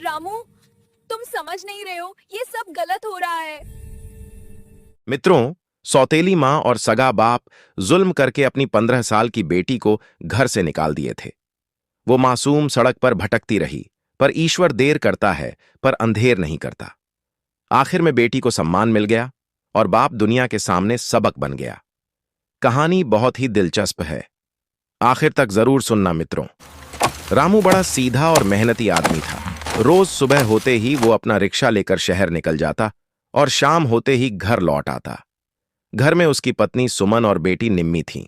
रामू, तुम समझ नहीं रहे हो, ये सब गलत हो रहा है। मित्रों, सौतेली माँ और सगा बाप जुल्म करके अपनी 15 साल की बेटी को घर से निकाल दिए थे। वो मासूम सड़क पर भटकती रही, पर ईश्वर देर करता है पर अंधेर नहीं करता। आखिर में बेटी को सम्मान मिल गया और बाप दुनिया के सामने सबक बन गया। कहानी बहुत ही दिलचस्प है, आखिर तक जरूर सुनना मित्रों। रामू बड़ा सीधा और मेहनती आदमी था। रोज सुबह होते ही वो अपना रिक्शा लेकर शहर निकल जाता और शाम होते ही घर लौट आता। घर में उसकी पत्नी सुमन और बेटी निम्मी थीं।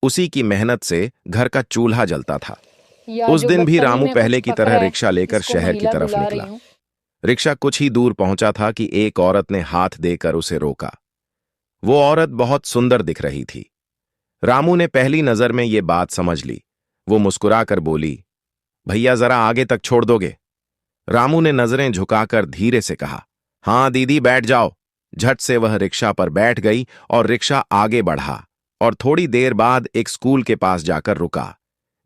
उसी की मेहनत से घर का चूल्हा जलता था। यार उस जो दिन भी बदतमीज रामू ने पहले कुछ की पकड़ा तरह है, रिक्शा लेकर इसको शहर की महिला तरफ बुला निकला। रही हूँ। रिक्शा कुछ ही दूर पहुंचा था कि एक औरत ने हाथ देकर उसे रोका। वो औरत बहुत सुंदर दिख रही थी। रामू ने पहली नजर में ये बात समझ ली। वो मुस्कुराकर बोली, भैया जरा आगे तक छोड़ दोगे? रामू ने नजरें झुकाकर धीरे से कहा, हां दीदी बैठ जाओ। झट से वह रिक्शा पर बैठ गई और रिक्शा आगे बढ़ा और थोड़ी देर बाद एक स्कूल के पास जाकर रुका।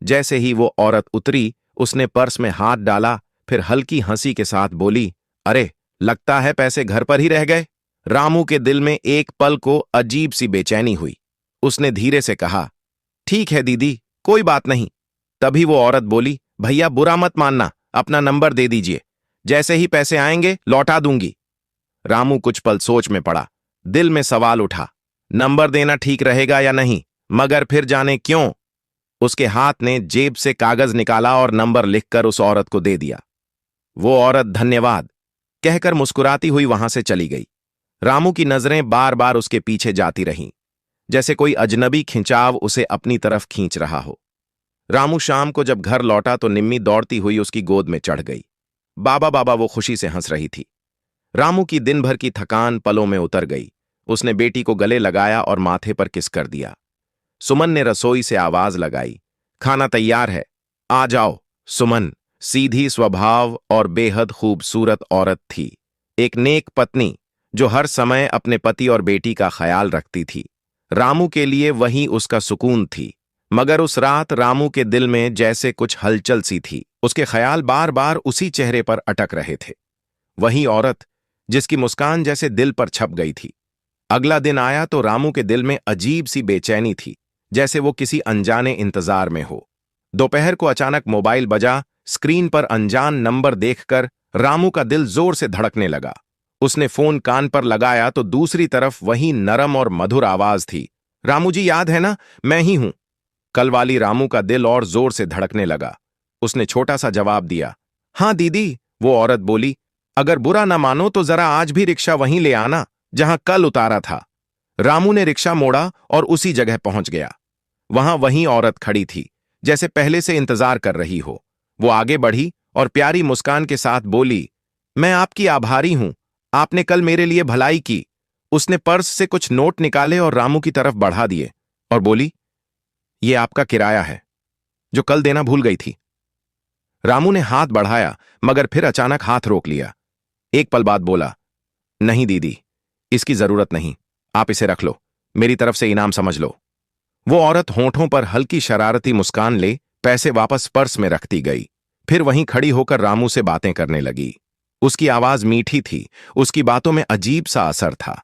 जैसे ही वो औरत उतरी, उसने पर्स में हाथ डाला, फिर हल्की हंसी के साथ बोली, अरे लगता है पैसे घर पर ही रह गए। रामू के दिल में एक पल को अजीब सी बेचैनी हुई। उसने धीरे से कहा, ठीक है दीदी, कोई बात नहीं। तभी वो औरत बोली, भैया बुरा मत मानना, अपना नंबर दे दीजिए, जैसे ही पैसे आएंगे लौटा दूंगी। रामू कुछ पल सोच में पड़ा। दिल में सवाल उठा, नंबर देना ठीक रहेगा या नहीं, मगर फिर जाने क्यों उसके हाथ ने जेब से कागज निकाला और नंबर लिखकर उस औरत को दे दिया। वो औरत धन्यवाद कहकर मुस्कुराती हुई वहां से चली गई। रामू की नजरें बार बार उसके पीछे जाती रहीं, जैसे कोई अजनबी खिंचाव उसे अपनी तरफ खींच रहा हो। रामू शाम को जब घर लौटा तो निम्मी दौड़ती हुई उसकी गोद में चढ़ गई। बाबा बाबा वो खुशी से हंस रही थी। रामू की दिन भर की थकान पलों में उतर गई। उसने बेटी को गले लगाया और माथे पर किस कर दिया। सुमन ने रसोई से आवाज लगाई, खाना तैयार है, आ जाओ। सुमन सीधी स्वभाव और बेहद खूबसूरत औरत थी, एक नेक पत्नी जो हर समय अपने पति और बेटी का ख्याल रखती थी। रामू के लिए वही उसका सुकून थी। मगर उस रात रामू के दिल में जैसे कुछ हलचल सी थी। उसके ख्याल बार बार उसी चेहरे पर अटक रहे थे, वही औरत जिसकी मुस्कान जैसे दिल पर छप गई थी। अगला दिन आया तो रामू के दिल में अजीब सी बेचैनी थी, जैसे वो किसी अनजाने इंतजार में हो। दोपहर को अचानक मोबाइल बजा। स्क्रीन पर अनजान नंबर देखकर रामू का दिल जोर से धड़कने लगा। उसने फोन कान पर लगाया तो दूसरी तरफ वही नरम और मधुर आवाज थी, रामू जी याद है ना, मैं ही हूं। कल वाली रामू का दिल और जोर से धड़कने लगा। उसने छोटा सा जवाब दिया, हां दीदी। वो औरत बोली, अगर बुरा ना मानो तो जरा आज भी रिक्शा वहीं ले आना जहां कल उतारा था। रामू ने रिक्शा मोड़ा और उसी जगह पहुंच गया। वहां वही औरत खड़ी थी, जैसे पहले से इंतजार कर रही हो। वो आगे बढ़ी और प्यारी मुस्कान के साथ बोली, मैं आपकी आभारी हूं, आपने कल मेरे लिए भलाई की। उसने पर्स से कुछ नोट निकाले और रामू की तरफ बढ़ा दिए और बोली, ये आपका किराया है, जो कल देना भूल गई थी। रामू ने हाथ बढ़ाया मगर फिर अचानक हाथ रोक लिया। एक पल बाद बोला, नहीं दीदी, इसकी जरूरत नहीं, आप इसे रख लो, मेरी तरफ से इनाम समझ लो। वो औरत होंठों पर हल्की शरारती मुस्कान ले पैसे वापस पर्स में रखती गई। फिर वहीं खड़ी होकर रामू से बातें करने लगी। उसकी आवाज मीठी थी, उसकी बातों में अजीब सा असर था।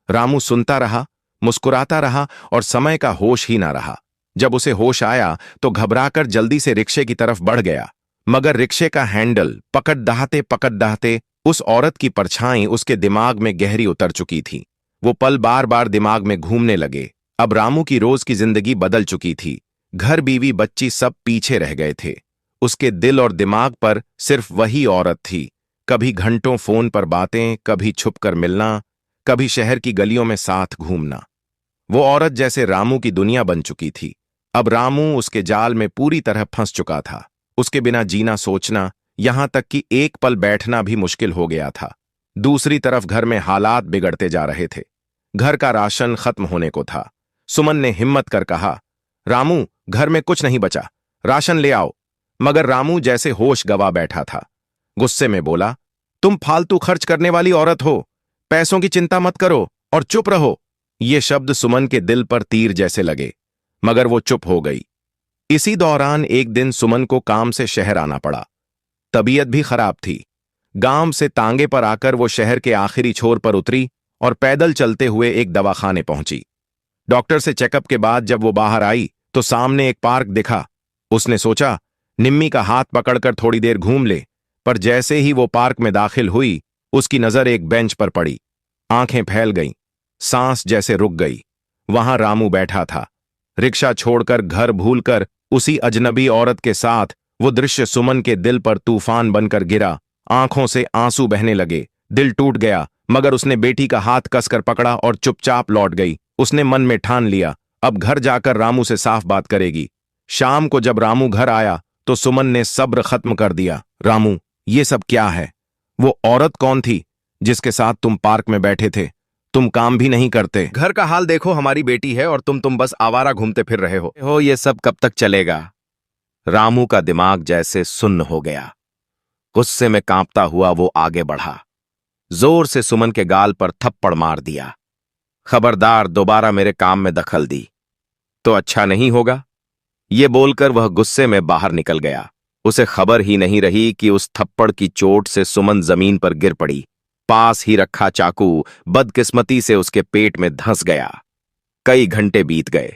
रामू सुनता रहा, मुस्कुराता रहा और समय का होश ही ना रहा। जब उसे होश आया तो घबराकर जल्दी से रिक्शे की तरफ बढ़ गया, मगर रिक्शे का हैंडल पकड़ दहाते उस औरत की परछाई उसके दिमाग में गहरी उतर चुकी थी। वो पल बार बार दिमाग में घूमने लगे। अब रामू की रोज की जिंदगी बदल चुकी थी। घर, बीवी, बच्ची सब पीछे रह गए थे। उसके दिल और दिमाग पर सिर्फ वही औरत थी। कभी घंटों फोन पर बातें, कभी छुपकर मिलना, कभी शहर की गलियों में साथ घूमना। वो औरत जैसे रामू की दुनिया बन चुकी थी। अब रामू उसके जाल में पूरी तरह फंस चुका था। उसके बिना जीना, सोचना, यहां तक कि एक पल बैठना भी मुश्किल हो गया था। दूसरी तरफ घर में हालात बिगड़ते जा रहे थे। घर का राशन खत्म होने को था। सुमन ने हिम्मत कर कहा, रामू घर में कुछ नहीं बचा, राशन ले आओ। मगर रामू जैसे होश गवा बैठा था। गुस्से में बोला, तुम फालतू खर्च करने वाली औरत हो, पैसों की चिंता मत करो और चुप रहो। ये शब्द सुमन के दिल पर तीर जैसे लगे, मगर वो चुप हो गई। इसी दौरान एक दिन सुमन को काम से शहर आना पड़ा। तबीयत भी खराब थी। गांव से तांगे पर आकर वो शहर के आखिरी छोर पर उतरी और पैदल चलते हुए एक दवाखाने पहुंची। डॉक्टर से चेकअप के बाद जब वो बाहर आई तो सामने एक पार्क दिखा। उसने सोचा निम्मी का हाथ पकड़कर थोड़ी देर घूम ले, पर जैसे ही वो पार्क में दाखिल हुई उसकी नजर एक बेंच पर पड़ी। आंखें फैल गईं, सांस जैसे रुक गई। वहां रामू बैठा था, रिक्शा छोड़कर घर भूलकर उसी अजनबी औरत के साथ। वो दृश्य सुमन के दिल पर तूफान बनकर गिरा। आंखों से आंसू बहने लगे, दिल टूट गया, मगर उसने बेटी का हाथ कसकर पकड़ा और चुपचाप लौट गई। उसने मन में ठान लिया, अब घर जाकर रामू से साफ बात करेगी। शाम को जब रामू घर आया तो सुमन ने सब्र खत्म कर दिया। रामू, ये सब क्या है? वो औरत कौन थी जिसके साथ तुम पार्क में बैठे थे? तुम काम भी नहीं करते, घर का हाल देखो, हमारी बेटी है और तुम बस आवारा घूमते फिर रहे हो। ये सब कब तक चलेगा? रामू का दिमाग जैसे सुन्न हो गया। गुस्से में कांपता हुआ वो आगे बढ़ा, जोर से सुमन के गाल पर थप्पड़ मार दिया। खबरदार, दोबारा मेरे काम में दखल दी तो अच्छा नहीं होगा। ये बोलकर वह गुस्से में बाहर निकल गया। उसे खबर ही नहीं रही कि उस थप्पड़ की चोट से सुमन जमीन पर गिर पड़ी। पास ही रखा चाकू बदकिस्मती से उसके पेट में धंस गया। कई घंटे बीत गए,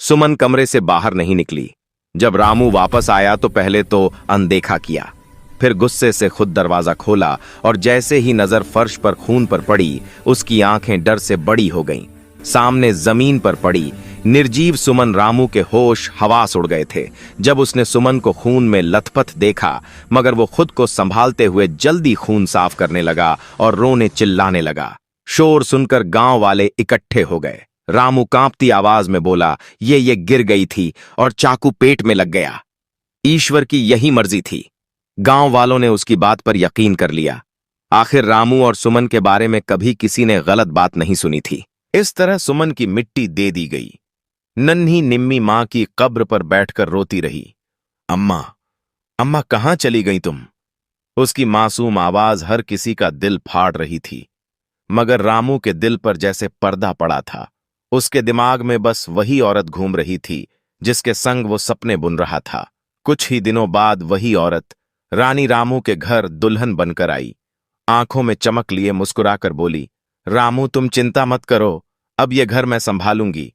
सुमन कमरे से बाहर नहीं निकली। जब रामू वापस आया तो पहले तो अनदेखा किया, फिर गुस्से से खुद दरवाजा खोला और जैसे ही नजर फर्श पर खून पर पड़ी उसकी आंखें डर से बड़ी हो गईं। सामने जमीन पर पड़ी निर्जीव सुमन। रामू के होश हवास उड़ गए थे जब उसने सुमन को खून में लथपथ देखा, मगर वो खुद को संभालते हुए जल्दी खून साफ करने लगा और रोने चिल्लाने लगा। शोर सुनकर गांव वाले इकट्ठे हो गए। रामू कांपती आवाज में बोला, ये गिर गई थी और चाकू पेट में लग गया। ईश्वर की यही मर्जी थी। गांव वालों ने उसकी बात पर यकीन कर लिया। आखिर रामू और सुमन के बारे में कभी किसी ने गलत बात नहीं सुनी थी। इस तरह सुमन की मिट्टी दे दी गई। नन्ही निम्मी मां की कब्र पर बैठकर रोती रही। अम्मा, अम्मा कहां चली गई तुम? उसकी मासूम आवाज हर किसी का दिल फाड़ रही थी, मगर रामू के दिल पर जैसे पर्दा पड़ा था। उसके दिमाग में बस वही औरत घूम रही थी जिसके संग वो सपने बुन रहा था। कुछ ही दिनों बाद वही औरत रानी रामू के घर दुल्हन बनकर आई। आंखों में चमक लिए मुस्कुराकर बोली, रामू तुम चिंता मत करो, अब ये घर मैं संभालूंगी।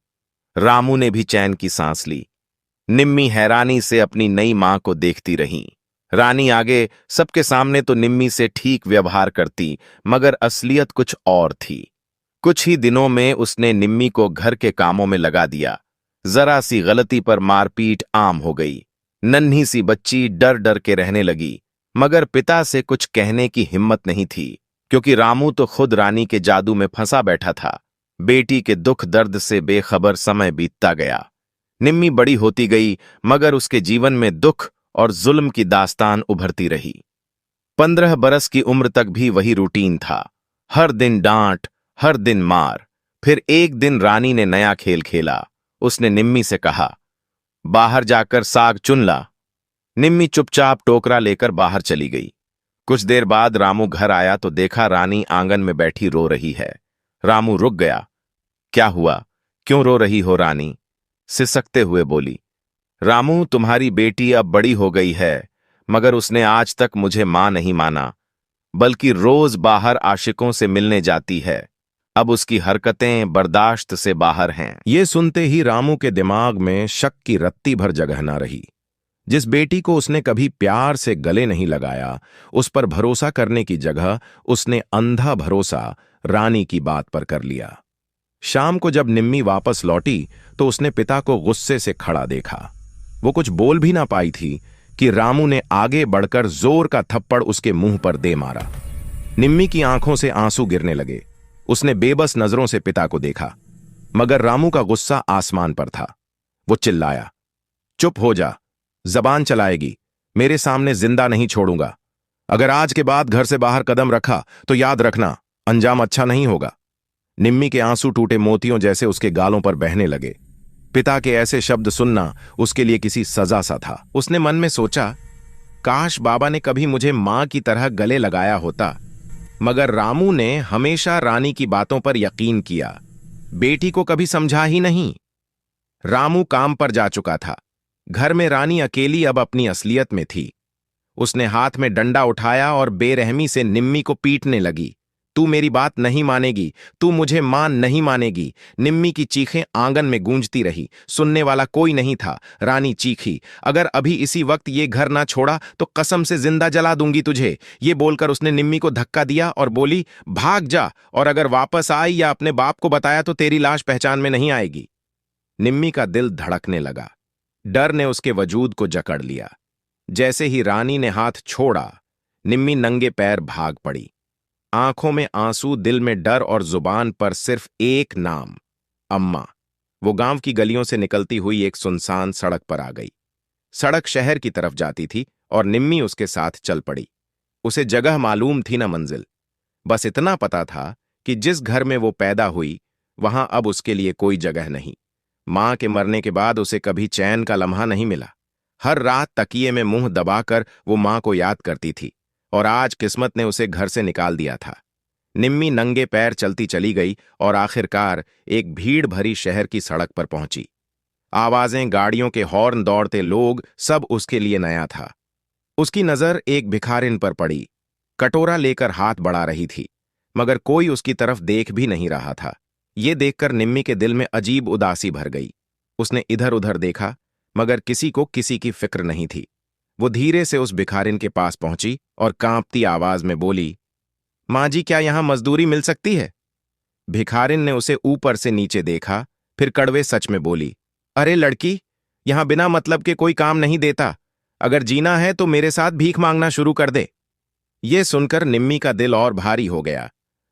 रामू ने भी चैन की सांस ली। निम्मी हैरानी से अपनी नई मां को देखती रही। रानी आगे सबके सामने तो निम्मी से ठीक व्यवहार करती, मगर असलियत कुछ और थी। कुछ ही दिनों में उसने निम्मी को घर के कामों में लगा दिया। जरा सी गलती पर मारपीट आम हो गई। नन्ही सी बच्ची डर डर के रहने लगी, मगर पिता से कुछ कहने की हिम्मत नहीं थी, क्योंकि रामू तो खुद रानी के जादू में फंसा बैठा था। बेटी के दुख दर्द से बेखबर समय बीतता गया। निम्मी बड़ी होती गई, मगर उसके जीवन में दुख और जुल्म की दास्तान उभरती रही। 15 बरस की उम्र तक भी वही रूटीन था। हर दिन डांट, हर दिन मार। फिर एक दिन रानी ने नया खेल खेला। उसने निम्मी से कहा, बाहर जाकर साग चुन ला। निम्मी चुपचाप टोकरा लेकर बाहर चली गई। कुछ देर बाद रामू घर आया तो देखा रानी आंगन में बैठी रो रही है। रामू रुक गया। क्या हुआ, क्यों रो रही हो रानी? सिसकते हुए बोली, रामू तुम्हारी बेटी अब बड़ी हो गई है, मगर उसने आज तक मुझे मां नहीं माना, बल्कि रोज बाहर आशिकों से मिलने जाती है। अब उसकी हरकतें बर्दाश्त से बाहर हैं। ये सुनते ही रामू के दिमाग में शक की रत्ती भर जगह न रही। जिस बेटी को उसने कभी प्यार से गले नहीं लगाया, उस पर भरोसा करने की जगह उसने अंधा भरोसा रानी की बात पर कर लिया। शाम को जब निम्मी वापस लौटी तो उसने पिता को गुस्से से खड़ा देखा। वो कुछ बोल भी ना पाई थी कि रामू ने आगे बढ़कर जोर का थप्पड़ उसके मुंह पर दे मारा। निम्मी की आंखों से आंसू गिरने लगे। उसने बेबस नजरों से पिता को देखा, मगर रामू का गुस्सा आसमान पर था। वो चिल्लाया, चुप हो जा, जबान चलाएगी, मेरे सामने जिंदा नहीं छोड़ूंगा। अगर आज के बाद घर से बाहर कदम रखा तो याद रखना, अंजाम अच्छा नहीं होगा। निम्मी के आंसू टूटे मोतियों जैसे उसके गालों पर बहने लगे। पिता के ऐसे शब्द सुनना उसके लिए किसी सजा सा था। उसने मन में सोचा, काश बाबा ने कभी मुझे मां की तरह गले लगाया होता। मगर रामू ने हमेशा रानी की बातों पर यकीन किया, बेटी को कभी समझा ही नहीं। रामू काम पर जा चुका था। घर में रानी अकेली अब अपनी असलियत में थी। उसने हाथ में डंडा उठाया और बेरहमी से निम्मी को पीटने लगी। तू मेरी बात नहीं मानेगी, तू मुझे मान नहीं मानेगी। निम्मी की चीखें आंगन में गूंजती रही। सुनने वाला कोई नहीं था। रानी चीखी, अगर अभी इसी वक्त ये घर ना छोड़ा तो कसम से जिंदा जला दूंगी तुझे। ये बोलकर उसने निम्मी को धक्का दिया और बोली, भाग जा, और अगर वापस आई या अपने बाप को बताया तो तेरी लाश पहचान में नहीं आएगी। निम्मी का दिल धड़कने लगा। डर ने उसके वजूद को जकड़ लिया। जैसे ही रानी ने हाथ छोड़ा, निम्मी नंगे पैर भाग पड़ी। आंखों में आंसू, दिल में डर और जुबान पर सिर्फ एक नाम, अम्मा। वो गांव की गलियों से निकलती हुई एक सुनसान सड़क पर आ गई। सड़क शहर की तरफ जाती थी और निम्मी उसके साथ चल पड़ी। उसे जगह मालूम थी न मंजिल। बस इतना पता था कि जिस घर में वो पैदा हुई वहां अब उसके लिए कोई जगह नहीं। मां के मरने के बाद उसे कभी चैन का लम्हा नहीं मिला। हर रात तकिए में मुंह दबाकर वो मां को याद करती थी, और आज किस्मत ने उसे घर से निकाल दिया था। निम्मी नंगे पैर चलती चली गई और आखिरकार एक भीड़ भरी शहर की सड़क पर पहुंची। आवाजें, गाड़ियों के हॉर्न, दौड़ते लोग, सब उसके लिए नया था। उसकी नजर एक भिखारिन पर पड़ी। कटोरा लेकर हाथ बढ़ा रही थी, मगर कोई उसकी तरफ देख भी नहीं रहा था। ये देखकर निम्मी के दिल में अजीब उदासी भर गई। उसने इधर उधर देखा, मगर किसी को किसी की फिक्र नहीं थी। वो धीरे से उस भिखारिन के पास पहुंची और कांपती आवाज में बोली, मां जी, क्या यहां मजदूरी मिल सकती है? भिखारिन ने उसे ऊपर से नीचे देखा, फिर कड़वे सच में बोली, अरे लड़की, यहां बिना मतलब के कोई काम नहीं देता। अगर जीना है तो मेरे साथ भीख मांगना शुरू कर दे। ये सुनकर निम्मी का दिल और भारी हो गया,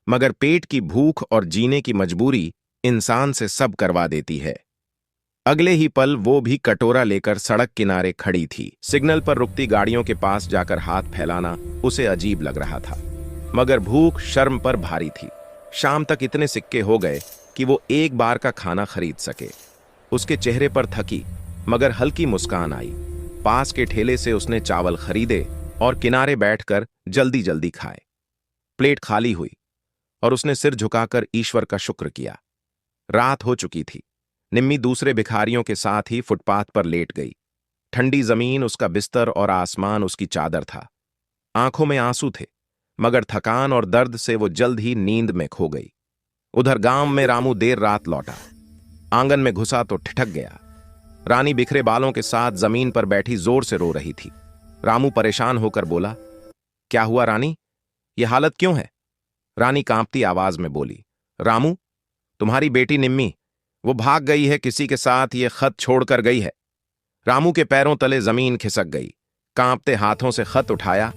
मगर पेट की भूख और जीने की मजबूरी इंसान से सब करवा देती है। अगले ही पल वो भी कटोरा लेकर सड़क किनारे खड़ी थी। सिग्नल पर रुकती गाड़ियों के पास जाकर हाथ फैलाना उसे अजीब लग रहा था, मगर भूख शर्म पर भारी थी। शाम तक इतने सिक्के हो गए कि वो एक बार का खाना खरीद सके। उसके चेहरे पर थकी मगर हल्की मुस्कान आई। पास के ठेले से उसने चावल खरीदे और किनारे बैठकर जल्दी जल्दी खाए। प्लेट खाली हुई और उसने सिर झुकाकर ईश्वर का शुक्र किया। रात हो चुकी थी। निम्मी दूसरे भिखारियों के साथ ही फुटपाथ पर लेट गई। ठंडी जमीन उसका बिस्तर और आसमान उसकी चादर था। आंखों में आंसू थे, मगर थकान और दर्द से वो जल्द ही नींद में खो गई। उधर गांव में रामू देर रात लौटा। आंगन में घुसा तो ठिठक गया। रानी बिखरे बालों के साथ जमीन पर बैठी जोर से रो रही थी। रामू परेशान होकर बोला, क्या हुआ रानी, ये हालत क्यों है? रानी कांपती आवाज में बोली, रामू, तुम्हारी बेटी निम्मी, वो भाग गई है, किसी के साथ ये खत छोड़कर गई है। रामू के पैरों तले जमीन खिसक गई। कांपते हाथों से खत उठाया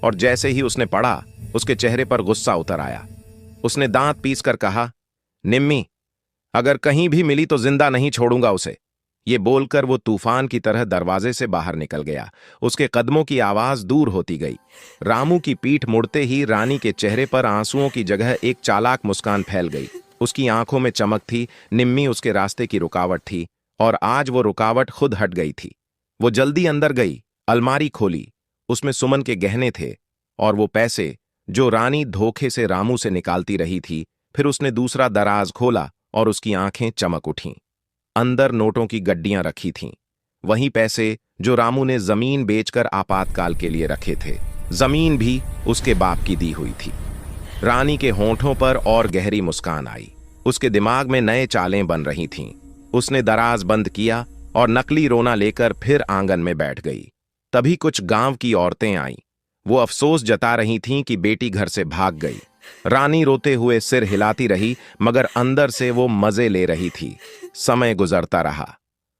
और जैसे ही उसने पढ़ा, उसके चेहरे पर गुस्सा उतर आया। उसने दांत पीसकर कहा, निम्मी, अगर कहीं भी मिली तो जिंदा नहीं छोड़ूंगा उसे। ये बोलकर वो तूफान की तरह दरवाजे से बाहर निकल गया। उसके कदमों की आवाज दूर होती गई। रामू की पीठ मुड़ते ही रानी के चेहरे पर आंसुओं की जगह एक चालाक मुस्कान फैल गई। उसकी आंखों में चमक थी। निम्मी उसके रास्ते की रुकावट थी, और आज वो रुकावट खुद हट गई थी। वो जल्दी अंदर गई, अलमारी खोली। उसमें सुमन के गहने थे और वो पैसे जो रानी धोखे से रामू से निकालती रही थी। फिर उसने दूसरा दराज खोला और उसकी आंखें चमक उठीं। अंदर नोटों की गड्डियां रखी थीं, वही पैसे जो रामू ने जमीन बेचकर आपातकाल के लिए रखे थे। जमीन भी उसके बाप की दी हुई थी। रानी के होंठों पर और गहरी मुस्कान आई। उसके दिमाग में नए चालें बन रही थीं। उसने दराज बंद किया और नकली रोना लेकर फिर आंगन में बैठ गई। तभी कुछ गांव की औरतें आईं। वो अफसोस जता रही थीं कि बेटी घर से भाग गई। रानी रोते हुए सिर हिलाती रही, मगर अंदर से वो मजे ले रही थी। समय गुजरता रहा।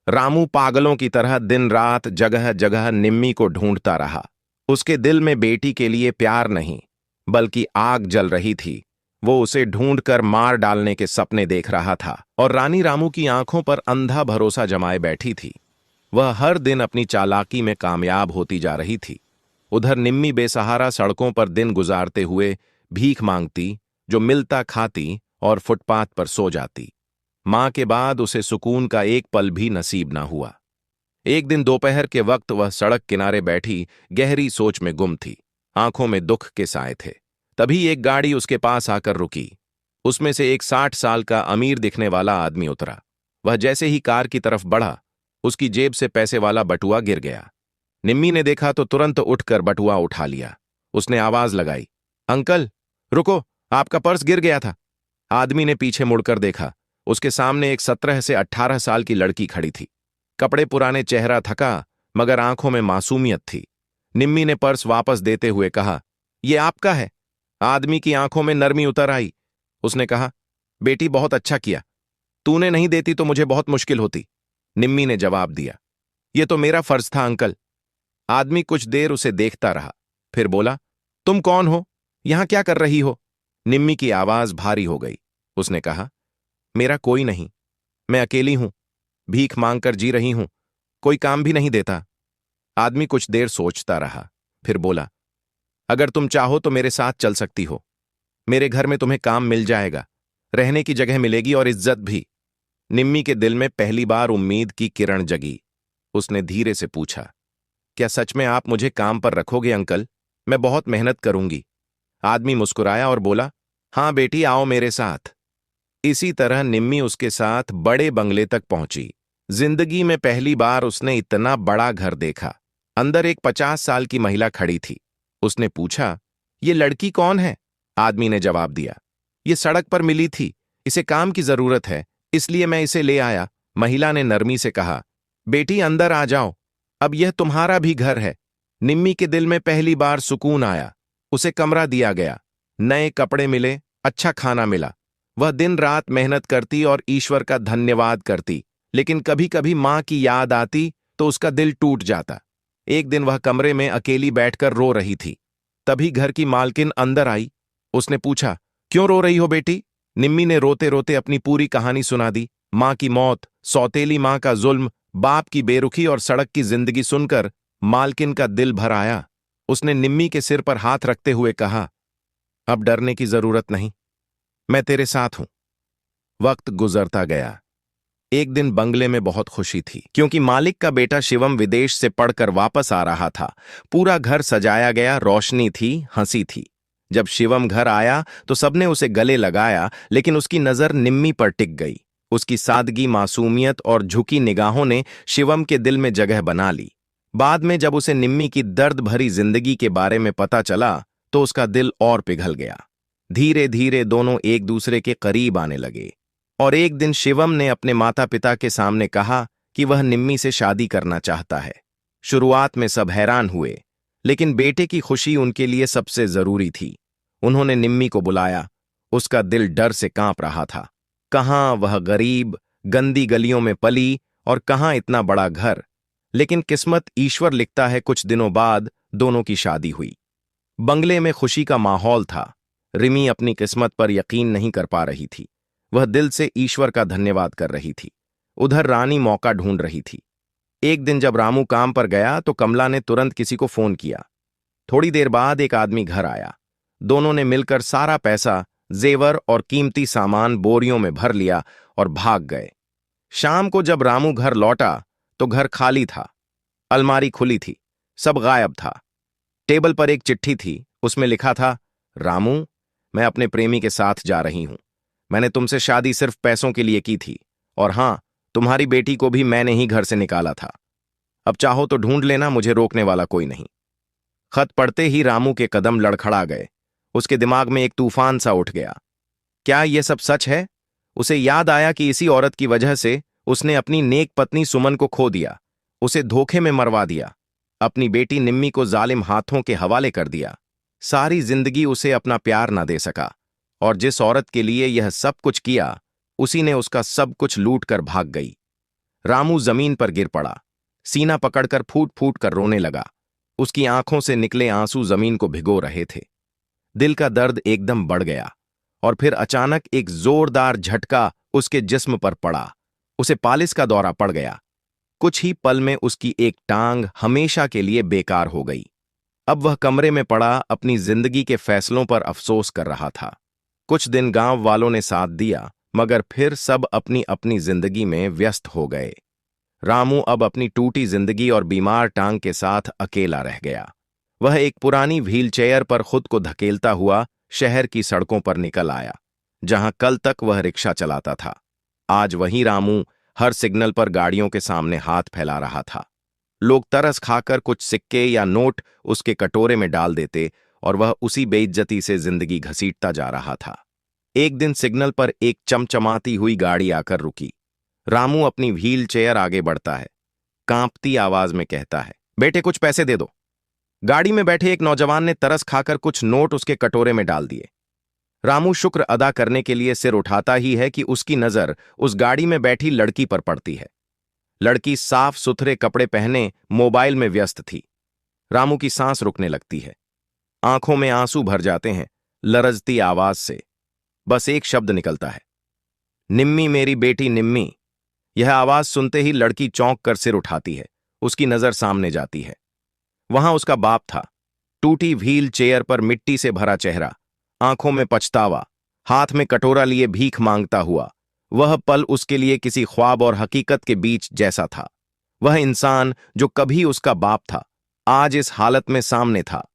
रामू पागलों की तरह दिन रात जगह जगह निम्मी को ढूंढता रहा। उसके दिल में बेटी के लिए प्यार नहीं, बल्कि आग जल रही थी। वो उसे ढूंढकर मार डालने के सपने देख रहा था, और रानी रामू की आंखों पर अंधा भरोसा जमाए बैठी थी। वह हर दिन अपनी चालाकी में कामयाब होती जा रही थी। उधर निम्मी बेसहारा सड़कों पर दिन गुजारते हुए भीख मांगती, जो मिलता खाती और फुटपाथ पर सो जाती। मां के बाद उसे सुकून का एक पल भी नसीब ना हुआ। एक दिन दोपहर के वक्त वह सड़क किनारे बैठी गहरी सोच में गुम थी। आंखों में दुख के साए थे। तभी एक गाड़ी उसके पास आकर रुकी। उसमें से एक 60 साल का अमीर दिखने वाला आदमी उतरा। वह जैसे ही कार की तरफ बढ़ा, उसकी जेब से पैसे वाला बटुआ गिर गया। निम्मी ने देखा तो तुरंत उठकर बटुआ उठा लिया। उसने आवाज लगाई, अंकल रुको, आपका पर्स गिर गया था। आदमी ने पीछे मुड़कर देखा। उसके सामने एक 17 से 18 साल की लड़की खड़ी थी। कपड़े पुराने, चेहरा थका, मगर आंखों में मासूमियत थी। निम्मी ने पर्स वापस देते हुए कहा, यह आपका है। आदमी की आंखों में नरमी उतर आई। उसने कहा, बेटी बहुत अच्छा किया, तूने नहीं देती तो मुझे बहुत मुश्किल होती। निम्मी ने जवाब दिया, यह तो मेरा फर्ज था अंकल। आदमी कुछ देर उसे देखता रहा, फिर बोला, तुम कौन हो, यहां क्या कर रही हो? निम्मी की आवाज भारी हो गई। उसने कहा, मेरा कोई नहीं, मैं अकेली हूं, भीख मांगकर जी रही हूं, कोई काम भी नहीं देता। आदमी कुछ देर सोचता रहा, फिर बोला, अगर तुम चाहो तो मेरे साथ चल सकती हो। मेरे घर में तुम्हें काम मिल जाएगा, रहने की जगह मिलेगी और इज्जत भी। निम्मी के दिल में पहली बार उम्मीद की किरण जगी। उसने धीरे से पूछा, क्या सच में आप मुझे काम पर रखोगे अंकल? मैं बहुत मेहनत करूंगी। आदमी मुस्कुराया और बोला, हां बेटी, आओ मेरे साथ। इसी तरह निम्मी उसके साथ बड़े बंगले तक पहुंची। जिंदगी में पहली बार उसने इतना बड़ा घर देखा। अंदर एक 50 साल की महिला खड़ी थी। उसने पूछा, ये लड़की कौन है? आदमी ने जवाब दिया, ये सड़क पर मिली थी, इसे काम की जरूरत है, इसलिए मैं इसे ले आया। महिला ने नरमी से कहा, बेटी अंदर आ जाओ, अब यह तुम्हारा भी घर है। निम्मी के दिल में पहली बार सुकून आया। उसे कमरा दिया गया, नए कपड़े मिले, अच्छा खाना मिला। वह दिन रात मेहनत करती और ईश्वर का धन्यवाद करती, लेकिन कभी कभी मां की याद आती तो उसका दिल टूट जाता। एक दिन वह कमरे में अकेली बैठकर रो रही थी। तभी घर की मालकिन अंदर आई। उसने पूछा, क्यों रो रही हो बेटी? निम्मी ने रोते रोते अपनी पूरी कहानी सुना दी। मां की मौत, सौतेली मां का जुल्म, बाप की बेरुखी और सड़क की जिंदगी सुनकर मालकिन का दिल भर आया। उसने निम्मी के सिर पर हाथ रखते हुए कहा, अब डरने की जरूरत नहीं, मैं तेरे साथ हूं। वक्त गुजरता गया। एक दिन बंगले में बहुत खुशी थी, क्योंकि मालिक का बेटा शिवम विदेश से पढ़कर वापस आ रहा था। पूरा घर सजाया गया, रोशनी थी, हंसी थी। जब शिवम घर आया तो सबने उसे गले लगाया, लेकिन उसकी नजर निम्मी पर टिक गई। उसकी सादगी, मासूमियत और झुकी निगाहों ने शिवम के दिल में जगह बना ली। बाद में जब उसे निम्मी की दर्द भरी जिंदगी के बारे में पता चला तो उसका दिल और पिघल गया। धीरे धीरे दोनों एक दूसरे के करीब आने लगे, और एक दिन शिवम ने अपने माता पिता के सामने कहा कि वह निम्मी से शादी करना चाहता है। शुरुआत में सब हैरान हुए, लेकिन बेटे की खुशी उनके लिए सबसे जरूरी थी। उन्होंने निम्मी को बुलाया। उसका दिल डर से कांप रहा था। कहाँ वह गरीब, गंदी गलियों में पली, और कहाँ इतना बड़ा घर। लेकिन किस्मत, ईश्वर लिखता है, कुछ दिनों बाद दोनों की शादी हुई। बंगले में खुशी का माहौल था। रिमी अपनी किस्मत पर यकीन नहीं कर पा रही थी। वह दिल से ईश्वर का धन्यवाद कर रही थी। उधर रानी मौका ढूंढ रही थी। एक दिन जब रामू काम पर गया तो कमला ने तुरंत किसी को फोन किया। थोड़ी देर बाद एक आदमी घर आया। दोनों ने मिलकर सारा पैसा, जेवर और कीमती सामान बोरियों में भर लिया और भाग गए। शाम को जब रामू घर लौटा तो घर खाली था। अलमारी खुली थी, सब गायब था। टेबल पर एक चिट्ठी थी। उसमें लिखा था, रामू, मैं अपने प्रेमी के साथ जा रही हूं। मैंने तुमसे शादी सिर्फ पैसों के लिए की थी, और हां, तुम्हारी बेटी को भी मैंने ही घर से निकाला था। अब चाहो तो ढूंढ लेना, मुझे रोकने वाला कोई नहीं। खत पढ़ते ही रामू के कदम लड़खड़ा गए। उसके दिमाग में एक तूफान सा उठ गया। क्या यह सब सच है? उसे याद आया कि इसी औरत की वजह से उसने अपनी नेक पत्नी सुमन को खो दिया, उसे धोखे में मरवा दिया, अपनी बेटी निम्मी को जालिम हाथों के हवाले कर दिया। सारी जिंदगी उसे अपना प्यार ना दे सका, और जिस औरत के लिए यह सब कुछ किया, उसी ने उसका सब कुछ लूट कर भाग गई। रामू जमीन पर गिर पड़ा, सीना पकड़कर फूट फूट कर रोने लगा। उसकी आंखों से निकले आंसू जमीन को भिगो रहे थे। दिल का दर्द एकदम बढ़ गया, और फिर अचानक एक जोरदार झटका उसके जिस्म पर पड़ा। उसे पालिस का दौरा पड़ गया। कुछ ही पल में उसकी एक टांग हमेशा के लिए बेकार हो गई। अब वह कमरे में पड़ा अपनी जिंदगी के फैसलों पर अफसोस कर रहा था। कुछ दिन गांव वालों ने साथ दिया, मगर फिर सब अपनी अपनी जिंदगी में व्यस्त हो गए। रामू अब अपनी टूटी जिंदगी और बीमार टांग के साथ अकेला रह गया। वह एक पुरानी व्हीलचेयर पर खुद को धकेलता हुआ शहर की सड़कों पर निकल आया। जहां कल तक वह रिक्शा चलाता था, आज वही रामू हर सिग्नल पर गाड़ियों के सामने हाथ फैला रहा था। लोग तरस खाकर कुछ सिक्के या नोट उसके कटोरे में डाल देते और वह उसी बेइज्जती से जिंदगी घसीटता जा रहा था। एक दिन सिग्नल पर एक चमचमाती हुई गाड़ी आकर रुकी। रामू अपनी व्हील चेयर आगे बढ़ता है, कांपती आवाज में कहता है, बेटे कुछ पैसे दे दो। गाड़ी में बैठे एक नौजवान ने तरस खाकर कुछ नोट उसके कटोरे में डाल दिए। रामू शुक्र अदा करने के लिए सिर उठाता ही है कि उसकी नजर उस गाड़ी में बैठी लड़की पर पड़ती है। लड़की साफ सुथरे कपड़े पहने मोबाइल में व्यस्त थी। रामू की सांस रुकने लगती है, आंखों में आंसू भर जाते हैं। लरजती आवाज से बस एक शब्द निकलता है, निम्मी, मेरी बेटी निम्मी। यह आवाज सुनते ही लड़की चौंक कर सिर उठाती है। उसकी नजर सामने जाती है। वहां उसका बाप था, टूटी व्हील चेयर पर मिट्टी से भरा चेहरा, आंखों में पछतावा, हाथ में कटोरा लिए भीख मांगता हुआ। वह पल उसके लिए किसी ख्वाब और हकीकत के बीच जैसा था। वह इंसान जो कभी उसका बाप था, आज इस हालत में सामने था।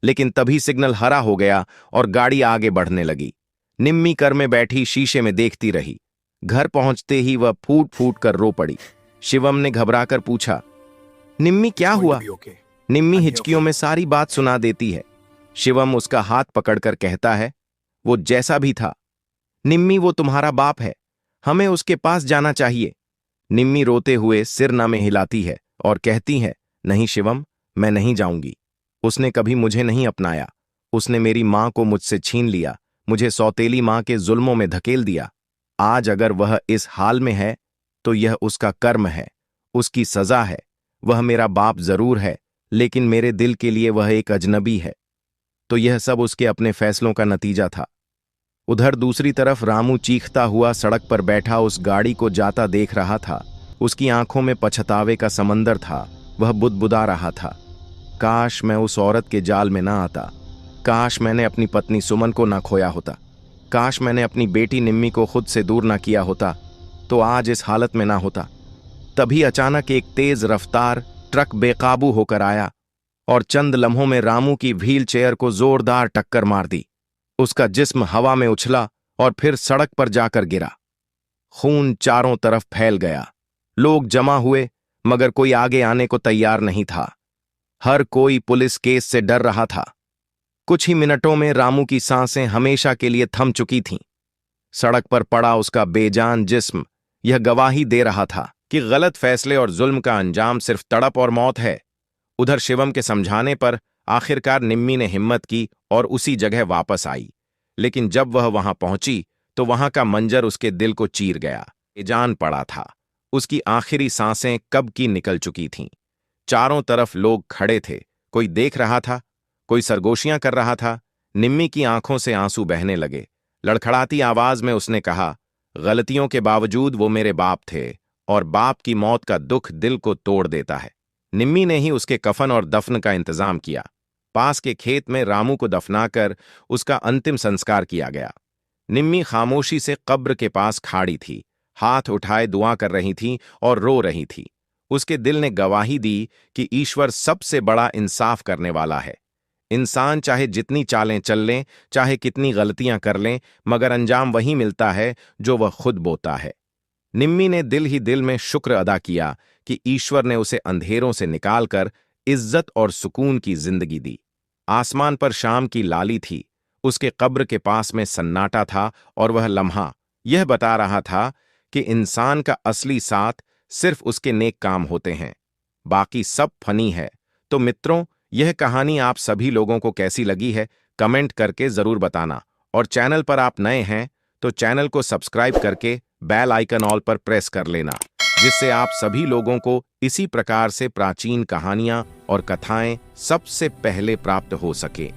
लेकिन तभी सिग्नल हरा हो गया और गाड़ी आगे बढ़ने लगी। निम्मी कर में बैठी शीशे में देखती रही। घर पहुंचते ही वह फूट फूट कर रो पड़ी। शिवम ने घबराकर पूछा, निम्मी क्या हुआ? निम्मी हिचकियों में सारी बात सुना देती है। शिवम उसका हाथ पकड़कर कहता है, वो जैसा भी था, निम्मी वो तुम्हारा बाप है, हमें उसके पास जाना चाहिए। निम्मी रोते हुए सिर न में हिलाती है और कहती है, नहीं शिवम, मैं नहीं जाऊंगी। उसने कभी मुझे नहीं अपनाया। उसने मेरी मां को मुझसे छीन लिया, मुझे सौतेली मां के जुल्मों में धकेल दिया। आज अगर वह इस हाल में है तो यह उसका कर्म है, उसकी सजा है। वह मेरा बाप जरूर है, लेकिन मेरे दिल के लिए वह एक अजनबी है। तो यह सब उसके अपने फैसलों का नतीजा था। उधर दूसरी तरफ रामू चीखता हुआ सड़क पर बैठा उस गाड़ी को जाता देख रहा था। उसकी आंखों में पछतावे का समंदर था। वह बुदबुदा रहा था, काश मैं उस औरत के जाल में ना आता, काश मैंने अपनी पत्नी सुमन को ना खोया होता, काश मैंने अपनी बेटी निम्मी को खुद से दूर ना किया होता, तो आज इस हालत में ना होता। तभी अचानक एक तेज रफ्तार ट्रक बेकाबू होकर आया और चंद लम्हों में रामू की व्हील चेयर को जोरदार टक्कर मार दी। उसका जिस्म हवा में उछला और फिर सड़क पर जाकर गिरा। खून चारों तरफ फैल गया। लोग जमा हुए, मगर कोई आगे आने को तैयार नहीं था। हर कोई पुलिस केस से डर रहा था। कुछ ही मिनटों में रामू की सांसें हमेशा के लिए थम चुकी थीं। सड़क पर पड़ा उसका बेजान जिस्म यह गवाही दे रहा था कि गलत फैसले और जुल्म का अंजाम सिर्फ तड़प और मौत है। उधर शिवम के समझाने पर आखिरकार निम्मी ने हिम्मत की और उसी जगह वापस आई। लेकिन जब वह वहां पहुंची तो वहां का मंजर उसके दिल को चीर गया। बेजान पड़ा था। उसकी आखिरी सांसें कब की निकल चुकी थीं। चारों तरफ लोग खड़े थे, कोई देख रहा था, कोई सरगोशियां कर रहा था। निम्मी की आंखों से आंसू बहने लगे। लड़खड़ाती आवाज में उसने कहा, गलतियों के बावजूद वो मेरे बाप थे और बाप की मौत का दुख दिल को तोड़ देता है। निम्मी ने ही उसके कफन और दफन का इंतजाम किया। पास के खेत में रामू को दफनाकर उसका अंतिम संस्कार किया गया। निम्मी खामोशी से कब्र के पास खड़ी थी, हाथ उठाए दुआ कर रही थी और रो रही थी। उसके दिल ने गवाही दी कि ईश्वर सबसे बड़ा इंसाफ करने वाला है। इंसान चाहे जितनी चालें चल लें, चाहे कितनी गलतियां कर लें, मगर अंजाम वही मिलता है जो वह खुद बोता है। निम्मी ने दिल ही दिल में शुक्र अदा किया कि ईश्वर ने उसे अंधेरों से निकालकर इज्जत और सुकून की जिंदगी दी। आसमान पर शाम की लाली थी। उसके कब्र के पास में सन्नाटा था और वह लम्हा यह बता रहा था कि इंसान का असली साथ सिर्फ उसके नेक काम होते हैं, बाकी सब फनी है। तो मित्रों, यह कहानी आप सभी लोगों को कैसी लगी है कमेंट करके जरूर बताना, और चैनल पर आप नए हैं तो चैनल को सब्सक्राइब करके बेल आइकन ऑल पर प्रेस कर लेना, जिससे आप सभी लोगों को इसी प्रकार से प्राचीन कहानियां और कथाएं सबसे पहले प्राप्त हो सके।